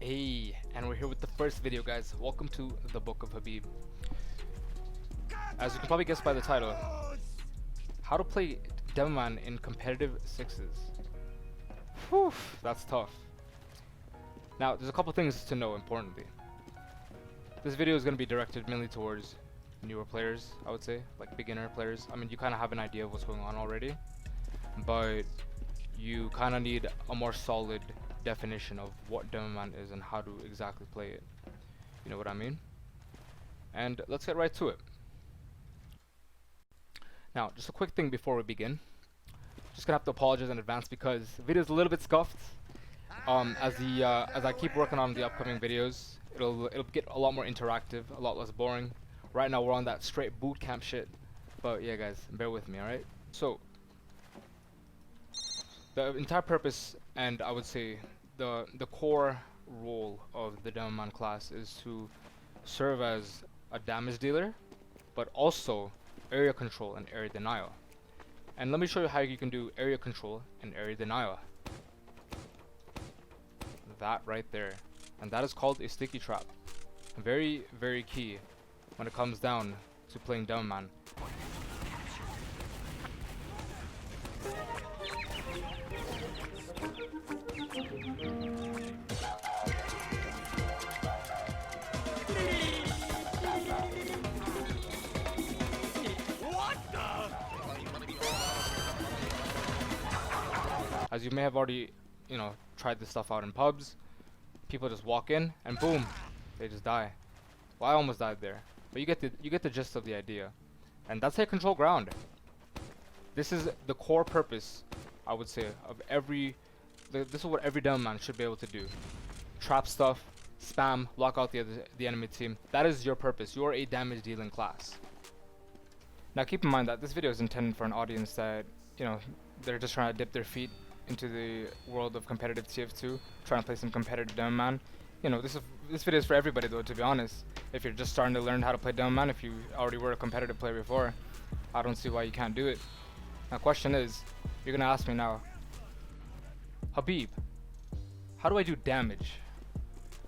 Hey, and we're here with the first video, guys. Welcome to the Book of Habib. As you can probably guess by the title, how to play Demoman in competitive sixes. Whew, that's tough. Now, there's a couple things to know importantly. This video is going to be directed mainly towards newer players, I would say, like beginner players. I mean, you kind of have an idea of what's going on already, but you kind of need a more solid definition of what Demoman is and how to exactly play it. You know what I mean? And let's get right to it. Now, just a quick thing before we begin. Just gonna have to apologize in advance because the video is a little bit scuffed. As I keep working on the upcoming videos, it'll get a lot more interactive, a lot less boring. Right now we're on that straight boot camp shit, but yeah, guys, bear with me, all right? So the entire purpose, and I would say the core role of the Demoman class is to serve as a damage dealer, but also area control and area denial. And let me show you how you can do area control and area denial. That right there. And that is called a sticky trap. Very, very key when it comes down to playing Demoman. As you may have already, tried this stuff out in pubs, people just walk in and boom, they just die. Well, I almost died there, but you get the gist of the idea, and that's how you control ground. This is the core purpose, I would say, of this is what every Demoman should be able to do: trap stuff, spam, lock out the enemy team. That is your purpose. You're a damage dealing class. Now, keep in mind that this video is intended for an audience that they're just trying to dip their feet into the world of competitive TF2, trying to play some competitive Demoman. This video is for everybody though, to be honest. If you're just starting to learn how to play Demoman, if you already were a competitive player before, I don't see why you can't do it. Now, question is, you're gonna ask me now, Habib, how do I do damage?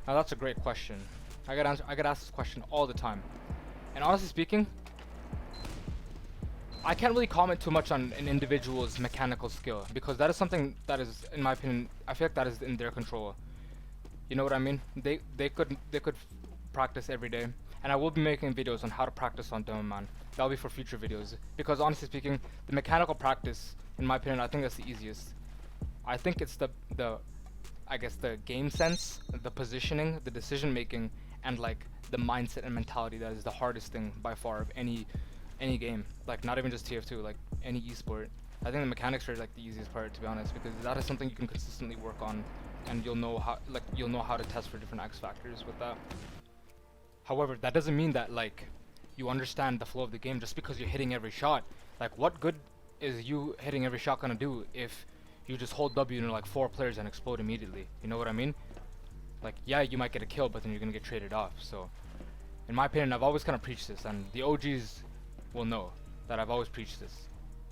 Now that's a great question. I get asked this question all the time, and honestly speaking, I can't really comment too much on an individual's mechanical skill, because that is something that is, in my opinion, I feel like that is in their control. You know what I mean? They could practice every day, and I will be making videos on how to practice on Demoman. That'll be for future videos, because honestly speaking, the mechanical practice, in my opinion, I think that's the easiest. I think it's the game sense, the positioning, the decision making, and like the mindset and mentality that is the hardest thing by far of any game, like not even just TF2, like any esport. I think the mechanics are like the easiest part, to be honest, because that is something you can consistently work on, and you'll know how to test for different X factors with that. However, that doesn't mean that like you understand the flow of the game just because you're hitting every shot. Like, what good is you hitting every shot gonna do if you just hold W and like 4 players and explode immediately? You know what I mean? Like, yeah, you might get a kill, but then you're gonna get traded off. So in my opinion, I've always kind of preached this, and the OGs will know that I've always preached this.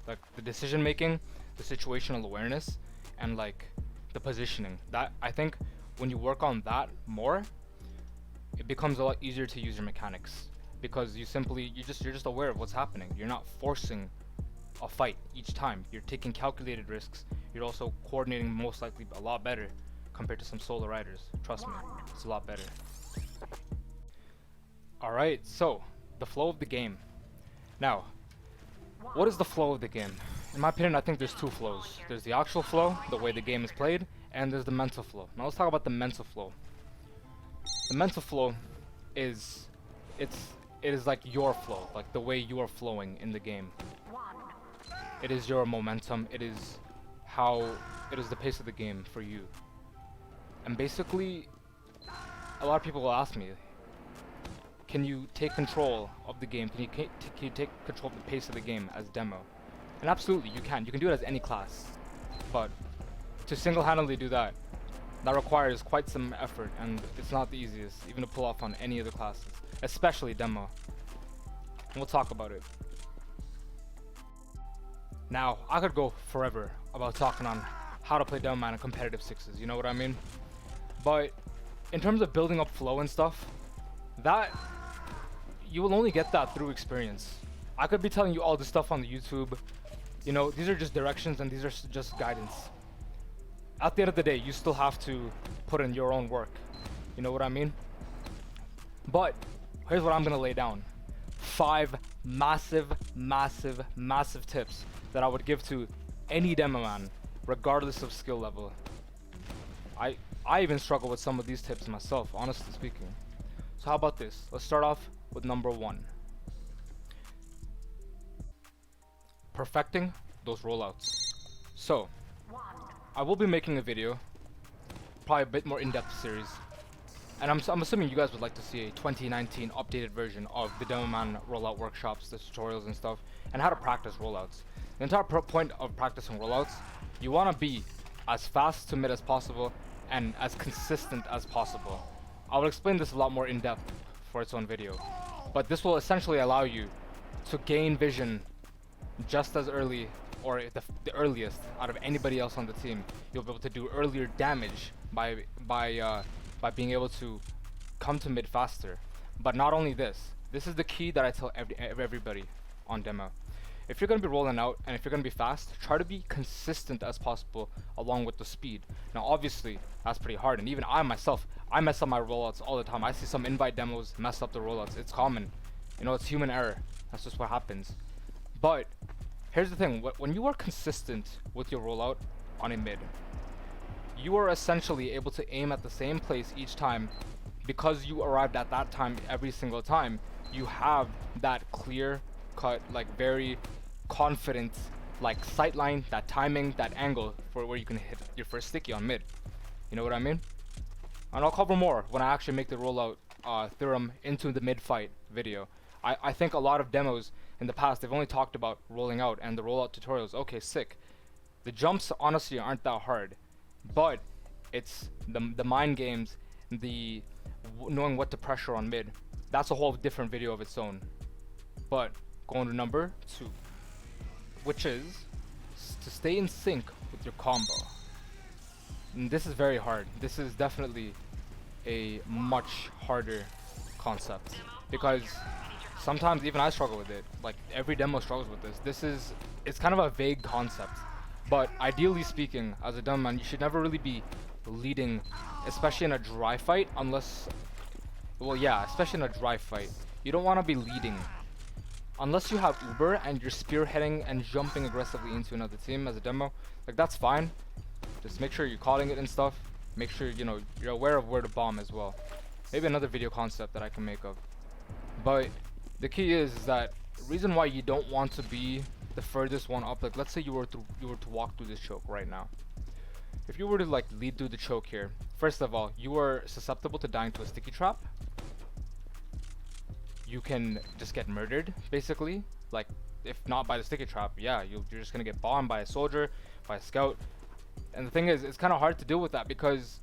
Like, the decision making, the situational awareness, and like the positioning. That, I think, when you work on that more, it becomes a lot easier to use your mechanics, because you're just aware of what's happening. You're not forcing a fight each time. You're taking calculated risks. You're also coordinating most likely a lot better compared to some solo riders. Trust me, it's a lot better. Alright, so the flow of the game. Now, what is the flow of the game? In my opinion, I think there's 2 flows. There's the actual flow, the way the game is played, and there's the mental flow. Now let's talk about the mental flow. The mental flow is, it is like your flow, like the way you are flowing in the game. It is your momentum, it is the pace of the game for you. And basically, a lot of people will ask me, can you take control of the game? Can you take control of the pace of the game as demo? And absolutely, you can. You can do it as any class. But to single-handedly do that, that requires quite some effort, and it's not the easiest, even to pull off on any other classes, especially demo. And we'll talk about it. Now, I could go forever about talking on how to play Demoman in competitive sixes, you know what I mean? But in terms of building up flow and stuff, that you will only get that through experience. I could be telling you all this stuff on the YouTube. You know, these are just directions and these are just guidance. At the end of the day, you still have to put in your own work. You know what I mean? But here's what I'm gonna lay down. 5 massive, massive, massive tips that I would give to any Demoman, regardless of skill level. I even struggle with some of these tips myself, honestly speaking. So how about this? Let's start off with number 1. Perfecting those rollouts. So, I will be making a video, probably a bit more in-depth series. And I'm assuming you guys would like to see a 2019 updated version of the Demoman rollout workshops, the tutorials and stuff, and how to practice rollouts. The entire point of practicing rollouts, you want to be as fast to mid as possible and as consistent as possible. I will explain this a lot more in depth for its own video, but this will essentially allow you to gain vision just as early, or the earliest out of anybody else on the team. You'll be able to do earlier damage by being able to come to mid faster. But not only this is the key that I tell everybody on demo. If you're going to be rolling out and if you're going to be fast, try to be consistent as possible along with the speed. Now obviously that's pretty hard, and even I myself, I mess up my rollouts all the time. I see some invite demos mess up the rollouts. It's common, you know, it's human error. That's just what happens. But here's the thing, when you are consistent with your rollout on a mid, you are essentially able to aim at the same place each time. Because you arrived at that time every single time, you have that clear cut, like very confident, like sight line, that timing, that angle for where you can hit your first sticky on mid. You know what I mean? And I'll cover more when I actually make the rollout theorem into the mid fight video. I think a lot of demos in the past, they've only talked about rolling out and the rollout tutorials. Okay, sick. The jumps honestly aren't that hard, but it's the mind games, the knowing what to pressure on mid. That's a whole different video of its own. But going to number 2, which is to stay in sync with your combo. And this is very hard. This is definitely a much harder concept, because sometimes even I struggle with it. Like every demo struggles with this. It's kind of a vague concept, but ideally speaking, as a Demoman, you should never really be leading, especially in a dry fight, unless, well, yeah, especially in a dry fight. You don't want to be leading unless you have Uber and you're spearheading and jumping aggressively into another team as a demo. Like that's fine. Just make sure you're calling it and stuff. Make sure, you know, you're aware of where to bomb as well. Maybe another video concept that I can make of. But the key is that reason why you don't want to be the furthest one up. Like let's say you were to walk through this choke right now. If you were to like lead through the choke here, first of all, you are susceptible to dying to a sticky trap. You can just get murdered, basically. Like, if not by the sticky trap, yeah, you're just gonna get bombed by a soldier, by a scout. And the thing is, it's kind of hard to deal with that, because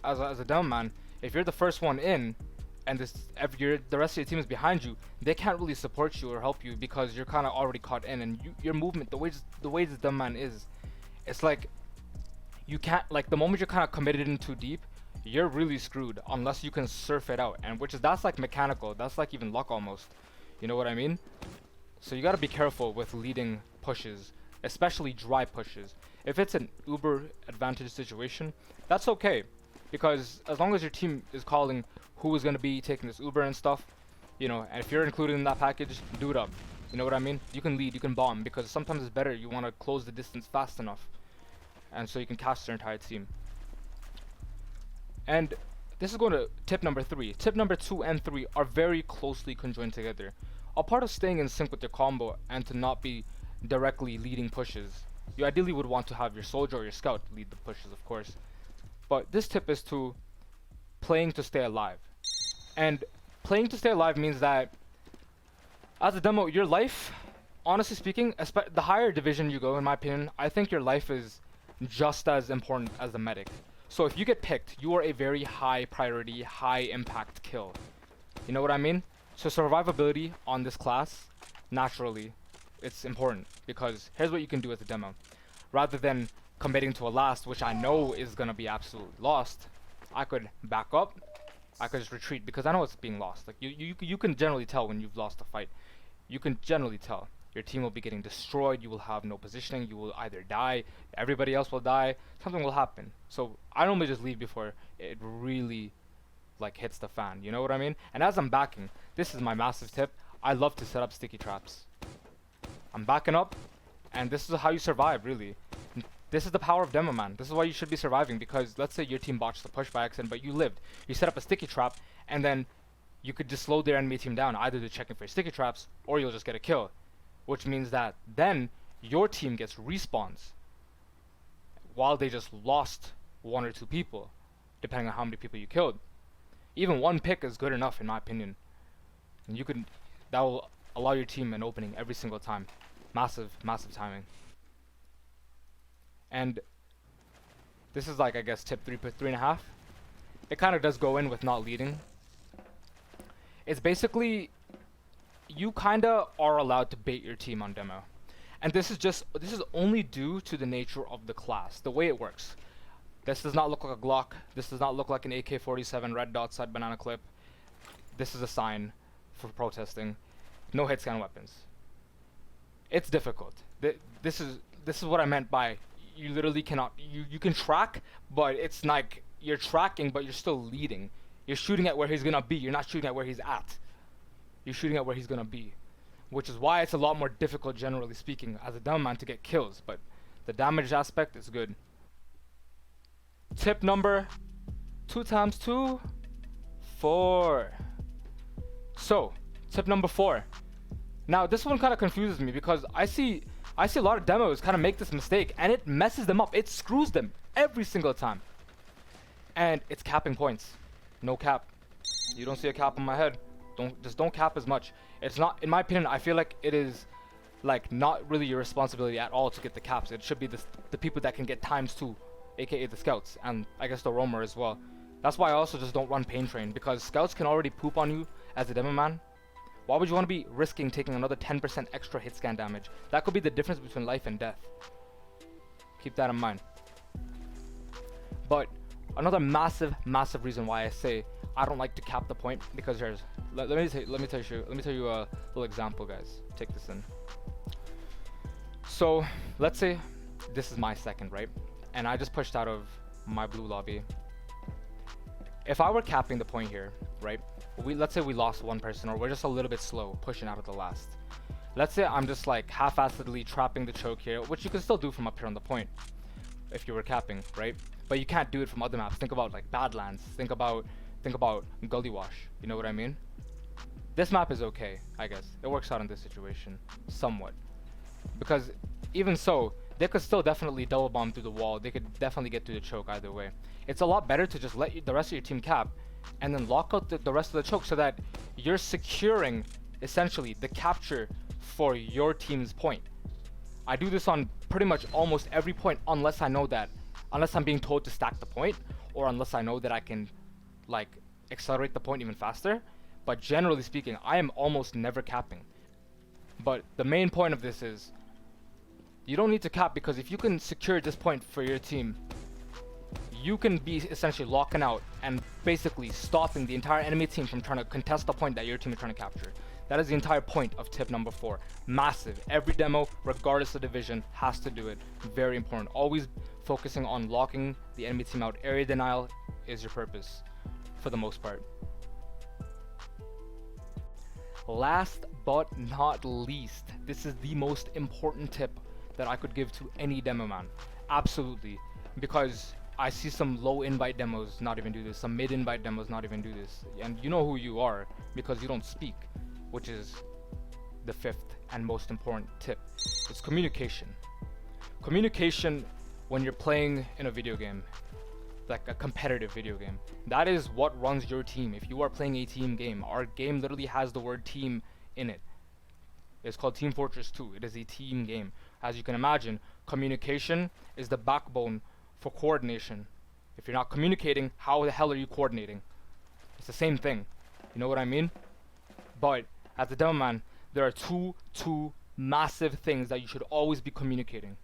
as a Demoman, if you're the first one in, and the rest of your team is behind you, they can't really support you or help you because you're kind of already caught in, and your movement, the way the Demoman is, it's like you can't, like the moment you're kind of committed in too deep, you're really screwed unless you can surf it out, and that's like mechanical, that's like even luck almost. You know what I mean? So you gotta be careful with leading pushes, especially dry pushes. If it's an uber advantage situation, that's okay, because as long as your team is calling who is gonna be taking this uber and stuff, you know, and if you're included in that package, do it up. You know what I mean? You can lead, you can bomb, because sometimes it's better, you want to close the distance fast enough, and so you can catch their entire team. And this is going to tip number 3. Tip number 2 and 3 are very closely conjoined together. A part of staying in sync with your combo and to not be directly leading pushes, you ideally would want to have your soldier or your scout lead the pushes, of course. But this tip is to playing to stay alive. And playing to stay alive means that as a demo, your life, honestly speaking, the higher division you go, in my opinion, I think your life is just as important as the medic. So if you get picked, you are a very high priority, high impact kill. You know what I mean? So survivability on this class, naturally, it's important, because here's what you can do as a demo. Rather than committing to a last, which I know is going to be absolutely lost, I could back up, I could just retreat because I know it's being lost. Like you can generally tell when you've lost a fight. You can generally tell. Your team will be getting destroyed, you will have no positioning, you will either die, everybody else will die, something will happen. So I normally just leave before it really like hits the fan, you know what I mean? And as I'm backing, this is my massive tip, I love to set up sticky traps. I'm backing up, and this is how you survive, really. This is the power of Demoman. This is why you should be surviving, because let's say your team botched the push by accident, but you lived. You set up a sticky trap, and then you could just slow their enemy team down, either to checking for sticky traps, or you'll just get a kill. Which means that then your team gets respawns while they just lost 1 or 2 people, depending on how many people you killed. Even 1 pick is good enough in my opinion. And that will allow your team an opening every single time. Massive, massive timing. And this is like, I guess, tip 3.5. It kind of does go in with not leading. It's basically, you kinda are allowed to bait your team on demo. And this is only due to the nature of the class, the way it works. This does not look like a Glock, this does not look like an AK-47 red dot side banana clip. This is a sign for protesting. No hit scan weapons. It's difficult. This is what I meant by you literally cannot, you can track, but it's like you're tracking but you're still leading. You're shooting at where he's gonna be, you're not shooting at where he's at. You're shooting at where he's gonna be, which is why it's a lot more difficult, generally speaking, as a Demoman to get kills. But the damage aspect is good. Tip number 2 times 2, 4. So tip number 4. Now this one kind of confuses me because I see a lot of demos kind of make this mistake, and it messes them up. It screws them every single time. And it's capping points. No cap. You don't see a cap on my head. Don't cap as much. It's not, in my opinion, I feel like it is like not really your responsibility at all to get the caps. It should be the people that can get ×2, aka the scouts, and I guess the roamer as well. That's why I also just don't run pain train, because scouts can already poop on you as a Demoman. Why would you want to be risking taking another 10% extra hit scan damage? That could be the difference between life and death. Keep that in mind. But another massive reason why I say I don't like to cap the point, because there's let me tell you a little example, guys. Take this in. So let's say this is my second, right? And I just pushed out of my blue lobby. If I were capping the point here, right? Let's say we lost 1 person, or we're just a little bit slow pushing out of the last. Let's say I'm just like half-assedly trapping the choke here, which you can still do from up here on the point if you were capping, right? But you can't do it from other maps. Think about like Badlands. Think about Gully Wash. You know what I mean? This map is okay, I guess. It works out in this situation somewhat, because even so, they could still definitely double bomb through the wall. They could definitely get through the choke either way. It's a lot better to just let the rest of your team cap and then lock out the rest of the choke, so that you're securing essentially the capture for your team's point. I do this on pretty much almost every point, unless I'm being told to stack the point, or unless I know that I can like accelerate the point even faster. But generally speaking, I am almost never capping. But the main point of this is, you don't need to cap, because if you can secure this point for your team, you can be essentially locking out and basically stopping the entire enemy team from trying to contest the point that your team is trying to capture. That is the entire point of tip number 4. Massive. Every demo, regardless of division, has to do it. Very important. Always focusing on locking the enemy team out. Area denial is your purpose, for the most part. Last but not least, this is the most important tip that I could give to any Demoman. Absolutely. Because I see some low invite demos not even do this, some mid invite demos not even do this. And you know who you are, because you don't speak, which is the 5th and most important tip. It's communication. Communication when you're playing in a video game, like a competitive video game. That is what runs your team. If you are playing a team game, our game literally has the word team in it. It's called Team Fortress 2. It is a team game. As you can imagine, communication is the backbone for coordination. If you're not communicating, how the hell are you coordinating? It's the same thing. You know what I mean? But as a Demoman, there are two massive things that you should always be communicating.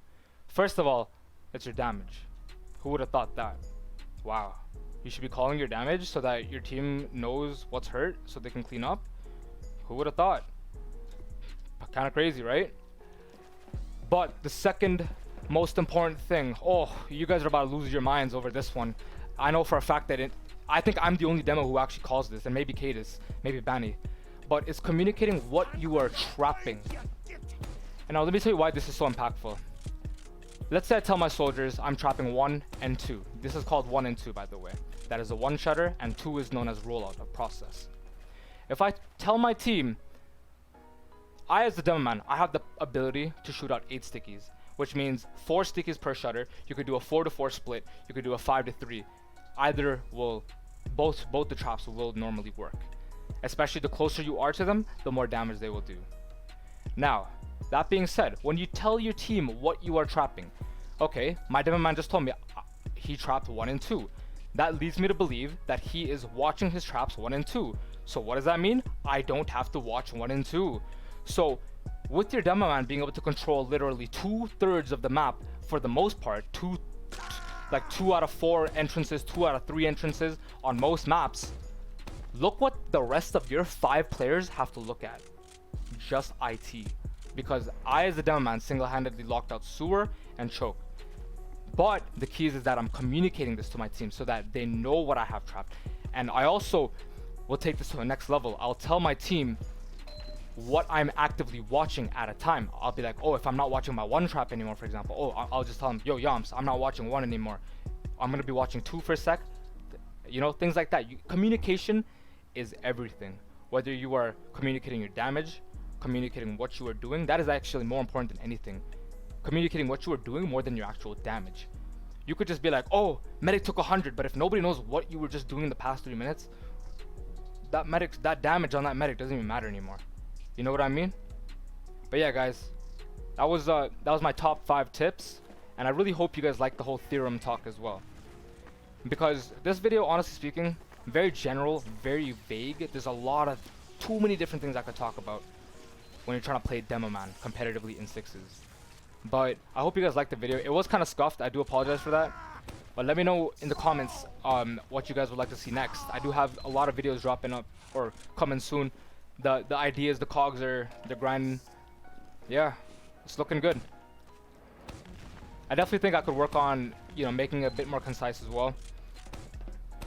First of all, it's your damage. Who would have thought that? Wow. You should be calling your damage so that your team knows what's hurt so they can clean up. Who would have thought? Kind of crazy, right? But the second most important thing, oh, you guys are about to lose your minds over this one. I know for a fact that I think I'm the only demo who actually calls this, and maybe Cadis, maybe Banny. But it's communicating what you are trapping. And now let me tell you why this is so impactful. Let's say I tell my soldiers I'm trapping 1 and 2. This is called 1 and 2, by the way. That is a one shutter, and 2 is known as rollout, a process. If I tell my team, I as the Demoman, I have the ability to shoot out 8 stickies, which means 4 stickies per shutter. You could do a 4-to-4 split. You could do a 5-to-3. Either will, both the traps will normally work. Especially the closer you are to them, the more damage they will do. Now, that being said, when you tell your team what you are trapping, okay, my Demoman just told me he trapped 1 and 2. That leads me to believe that he is watching his traps 1 and 2. So what does that mean? I don't have to watch 1 and 2. So with your Demoman being able to control literally 2/3 of the map for the most part, 2 out of 4 entrances, 2 out of 3 entrances on most maps, look what the rest of your 5 players have to look at. Just IT. Because I as the Demoman single-handedly locked out sewer and choke. But the key is that I'm communicating this to my team so that they know what I have trapped. And I also will take this to the next level. I'll tell my team what I'm actively watching at a time. I'll be like, oh, if I'm not watching my 1 trap anymore, for example, oh, I'll just tell them, yo, Yams, I'm not watching 1 anymore. I'm gonna be watching 2 for a sec. You know, things like that. Communication is everything. Whether you are communicating your damage, communicating what you are doing, that is actually more important than anything. Communicating what you are doing more than your actual damage. You could just be like, oh, medic took 100, but if nobody knows what you were just doing in the past 3 minutes, that damage on that medic doesn't even matter anymore. You know what I mean? But yeah, guys, that was my top 5 tips, and I really hope you guys like the whole theorem talk as well. Because this video, honestly speaking, very general, very vague. There's too many different things I could talk about when you're trying to play Demoman competitively in 6s. But I hope you guys liked the video. It was kind of scuffed. I do apologize for that. But let me know in the comments what you guys would like to see next. I do have a lot of videos dropping up or coming soon. The ideas, the cogs they're grinding. Yeah, it's looking good. I definitely think I could work on, you know, making it a bit more concise as well.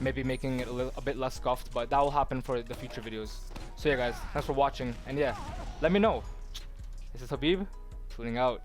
Maybe making it a bit less scuffed, but that will happen for the future videos. So yeah, guys, thanks for watching, and yeah, let me know. This is Habib, tuning out.